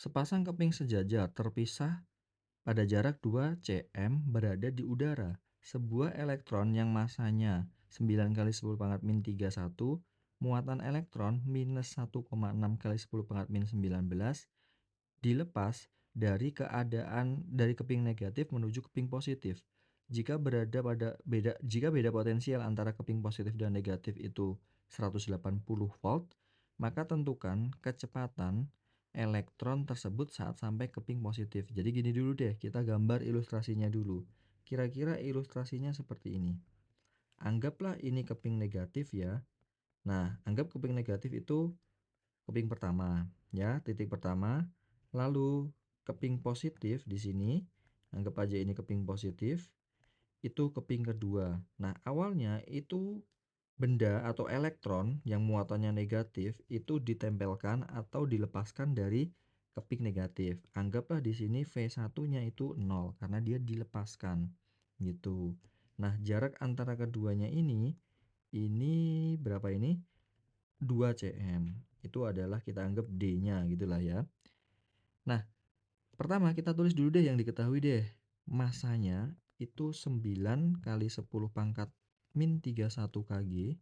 Sepasang keping sejajar terpisah pada jarak 2 cm berada di udara. Sebuah elektron yang masanya 9 kali 10 pangkat min 31, muatan elektron minus 1,6 kali 10 pangkat min 19, dilepas dari keping negatif menuju keping positif. Jika beda potensial antara keping positif dan negatif itu 180 volt, maka tentukan kecepatan elektron tersebut saat sampai keping positif. Jadi gini dulu deh, kita gambar ilustrasinya dulu. Kira-kira ilustrasinya seperti ini. Anggaplah ini keping negatif ya. Nah, anggap keping negatif itu keping pertama, ya, titik pertama. Lalu keping positif di sini, anggap aja ini keping positif, itu keping kedua. Nah, awalnya itu benda atau elektron yang muatannya negatif itu ditempelkan atau dilepaskan dari keping negatif. Anggaplah di sini V1-nya itu 0 karena dia dilepaskan gitu. Nah, jarak antara keduanya ini berapa ini? 2 cm. Itu adalah kita anggap D-nya gitulah ya. Nah, pertama kita tulis dulu deh yang diketahui deh. Masanya itu 9 kali 10 pangkat min 31 kg.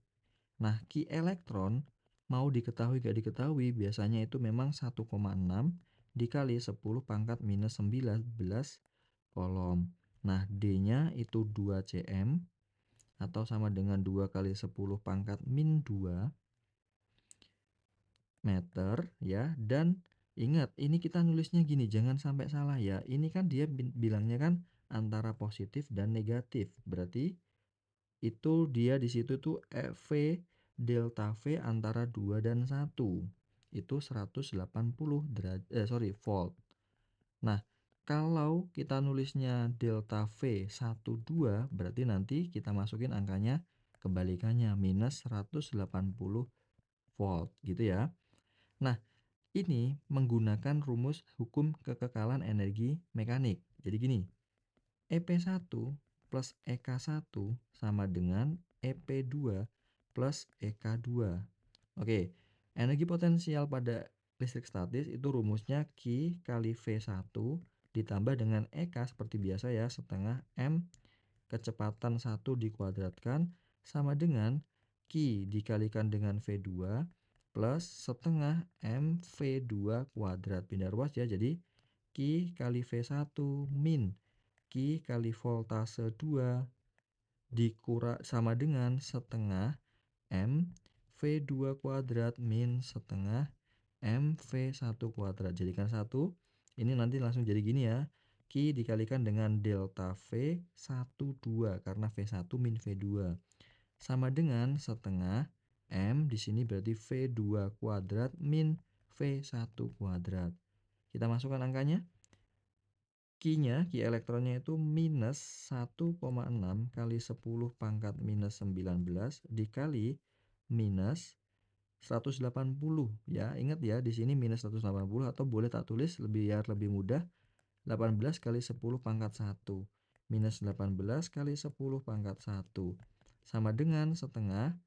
Nah, Ki elektron mau diketahui gak diketahui biasanya itu memang 1,6 dikali 10 pangkat minus 19 kolom. Nah, D-nya itu 2 cm atau sama dengan 2 kali 10 pangkat min 2 meter ya. Dan ingat, ini kita nulisnya gini, jangan sampai salah ya. Ini kan dia bilangnya kan antara positif dan negatif. Berarti itu dia di situ tuh V delta V antara 2 dan 1. Itu 180 volt. Nah, kalau kita nulisnya delta V 12 berarti nanti kita masukin angkanya kebalikannya minus 180 volt gitu ya. Nah, ini menggunakan rumus hukum kekekalan energi mekanik. Jadi gini, EP1 plus EK1 sama dengan EP2 plus EK2. Oke, energi potensial pada listrik statis itu rumusnya Q kali V1 ditambah dengan EK seperti biasa ya, setengah M kecepatan 1 dikuadratkan sama dengan Q dikalikan dengan V2 plus setengah M V2 kuadrat. Pindah ruas ya, jadi Q kali V1 min Q kali voltase 2 sama dengan setengah M V2 kuadrat min setengah M V1 kuadrat. Jadikan 1. Ini nanti langsung jadi gini ya. Q dikalikan dengan delta V12 karena V1 min V2 sama dengan setengah M di sini berarti V2 kuadrat min V1 kuadrat. Kita masukkan angkanya. Q elektronnya itu minus 1,6 kali 10 pangkat minus 19 dikali minus 180 ya. Ingat ya, di sini minus 180 atau boleh tak tulis biar lebih mudah. 18 kali 10 pangkat 1 minus 18 kali 10 pangkat 1 sama dengan setengah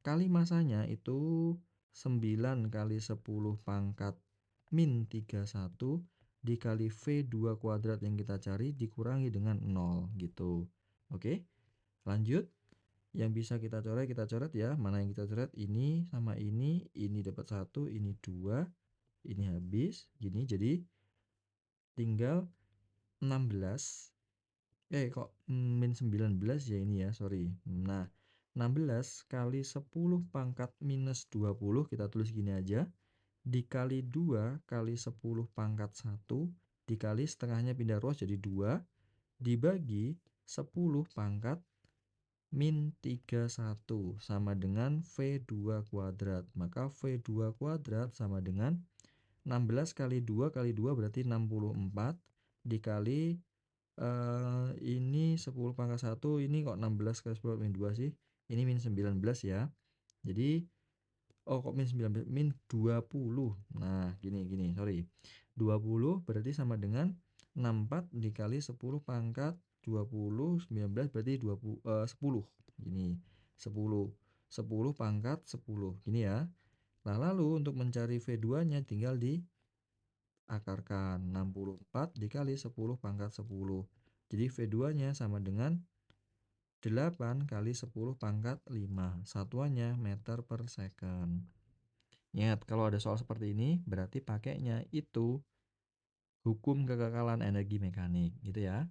kali masanya itu 9 kali 10 pangkat min 31 dikali V2 kuadrat yang kita cari dikurangi dengan 0 gitu. Oke, lanjut. Yang bisa kita coret ya. Mana yang kita coret? Ini sama ini dapat 1, ini 2, ini habis gini. Jadi tinggal 16. Kok min 19 ya ini ya, sorry. Nah, 16 kali 10 pangkat minus 20 kita tulis gini aja. Dikali 2 kali 10 pangkat 1 dikali setengahnya pindah ruas jadi 2 dibagi 10 pangkat min 31 sama dengan V2 kuadrat. Maka V2 kuadrat sama dengan 16 kali 2 kali 2 berarti 64 dikali ini 10 pangkat 1, ini kok 16 kali 10 min 2 sih? Ini min 19 ya. Jadi kok min 19 min 20. Nah, gini, sorry. 20 berarti sama dengan 64 dikali 10 pangkat 20, 19 berarti 10. Gini, 10. 10 pangkat 10. Gini ya. Nah, lalu untuk mencari V2-nya tinggal akarkan 64 dikali 10 pangkat 10. Jadi V2-nya sama dengan 8 kali 10 pangkat 5. Satuannya meter per second. Ingat, kalau ada soal seperti ini, berarti pakainya itu hukum kekekalan energi mekanik, gitu ya.